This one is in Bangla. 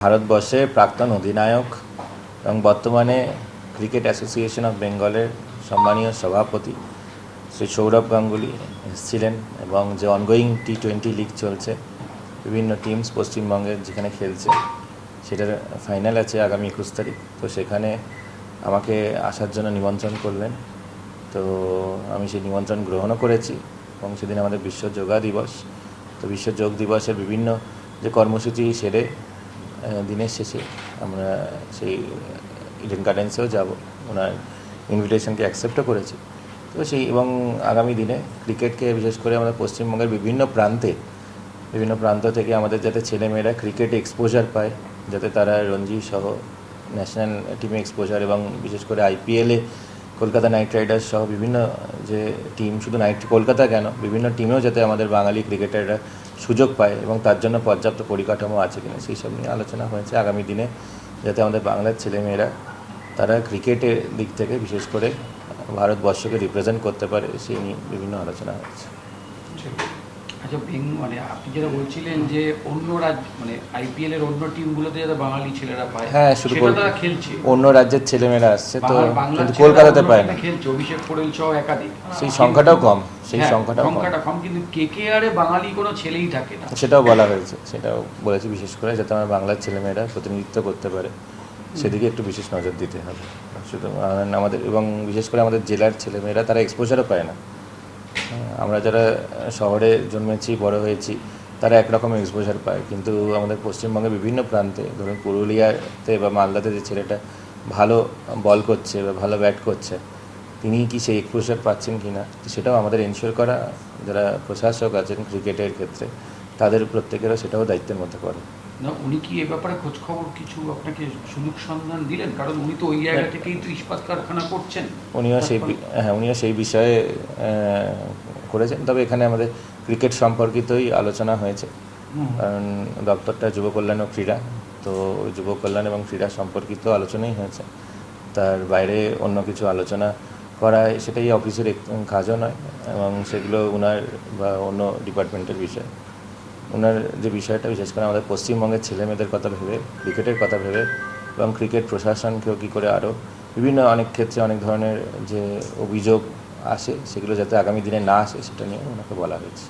ভারতবর্ষের প্রাক্তন অধিনায়ক এবং বর্তমানে ক্রিকেট অ্যাসোসিয়েশন অফ বেঙ্গলের সম্মানীয় সভাপতি শ্রী সৌরভ গাঙ্গুলি এসেছিলেন এবং যে অনগোয়িং টি-20 লিগ চলছে, বিভিন্ন টিমস পশ্চিমবঙ্গের যেখানে খেলছে, সেটার ফাইনাল আছে আগামী 21 তারিখ। তো সেখানে আমাকে আসার জন্য নিমন্ত্রণ করলেন। তো আমি সেই নিমন্ত্রণ গ্রহণও করেছি এবং সেদিন আমাদের বিশ্ব যোগা দিবস। তো বিশ্ব যোগ দিবসের বিভিন্ন যে কর্মসূচি সেরে দিনের শেষে আমরা সেই ইডেন গার্ডেন্সেও যাব, ওনার ইনভিটেশনকে অ্যাকসেপ্টও করেছি। তো সেই এবং আগামী দিনে ক্রিকেটকে বিশেষ করে আমাদের পশ্চিমবঙ্গের বিভিন্ন প্রান্ত থেকে আমাদের যাতে ছেলেমেয়েরা ক্রিকেটে এক্সপোজার পায়, যাতে তারা রঞ্জি সহ ন্যাশনাল টিমে এক্সপোজার এবং বিশেষ করে আইপিএলে কলকাতা নাইট রাইডার্স সহ বিভিন্ন যে টিম, শুধু কলকাতা কেন, বিভিন্ন টিমেও যাতে আমাদের বাঙালি ক্রিকেটাররা সুযোগ পায় এবং তার জন্য পর্যাপ্ত পরিকাঠামো আছে কিনা সেই সব নিয়ে আলোচনা হয়েছে। আগামী দিনে যাতে আমাদের বাংলার ছেলেমেয়েরা তারা ক্রিকেটের দিক থেকে বিশেষ করে ভারতবর্ষকে রিপ্রেজেন্ট করতে পারে, সেই নিয়ে বিভিন্ন আলোচনা হয়েছে। আচ্ছা, মানে আপনি যেটা বলছিলেন যে অন্য রাজ্য, মানে আইপিএল এর অন্য টিমগুলোতে যাতে বাঙালি ছেলেরা পায়, হ্যাঁ, শুধু তারা খেলছে, অন্য রাজ্যের ছেলেমেয়েরা আসছে, তো কিন্তু কলকাতাতে পায় না, খেলছে অভিষেক পোড়েল সহ একাধিক, সেই সংখ্যাটাও কম, সংখ্যাটা কম, কিন্তু কেকেআর এ বাঙালি কোনো ছেলেই থাকে না, সেটাও বলা হয়েছে, সেটাও বলেছি বিশেষ করে যাতে আমার বাংলার ছেলেমেয়েরা প্রতিনিধিত্ব করতে পারে সেদিকে একটু বিশেষ নজর দিতে হবে। শুধু আমাদের এবং বিশেষ করে আমাদের জেলার ছেলেমেয়েরা তারা এক্সপোজারও পায় না। আমরা যারা শহরে জন্মেছি, বড় হয়েছি, তারা একরকম এক্সপোজার পায়, কিন্তু আমাদের পশ্চিমবঙ্গের বিভিন্ন প্রান্তে, ধরুন পুরুলিয়াতে বা মালদাতে যে ছেলেটা ভালো বল করছে বা ভালো ব্যাট করছে, তিনি কি সেই এক্সপোজার পাচ্ছেন কি না, সেটাও আমাদের এনশিওর করা, যারা প্রশাসক আছেন ক্রিকেটের ক্ষেত্রে তাদের প্রত্যেকেরও সেটাও দায়িত্বের মধ্যে পড়ে। না, উনি কি এ ব্যাপারে খোঁজখবর কিছু আপনাকে সুযোগ সন্ধান দিলেন? কারণ উনি তো ওই জায়গা থেকেই তো ইস্পাত কারখানা করছেন। উনিও সেই বিষয়ে করেছেন। তবে এখানে আমাদের ক্রিকেট সম্পর্কিতই আলোচনা হয়েছে, কারণ দপ্তরটা যুব কল্যাণ ও ক্রীড়া, তো যুব কল্যাণ এবং ক্রীড়া সম্পর্কিত আলোচনাই হয়েছে। তার বাইরে অন্য কিছু আলোচনা করা সেটাই অফিসের কাজও নয়, এবং সেগুলো ওনার বা অন্য ডিপার্টমেন্টের বিষয়। ওনার যে বিষয়টা বিশেষ করে আমাদের পশ্চিমবঙ্গের ছেলেমেয়েদের কথা ভেবে, ক্রিকেটের কথা ভেবে, এবং ক্রিকেট প্রশাসনকেও কী করে আরও বিভিন্ন অনেক ক্ষেত্রে অনেক ধরনের যে অভিযোগ আসে সেগুলো যাতে আগামী দিনে না আসে সেটা নিয়ে ওনাকে বলা হয়েছে।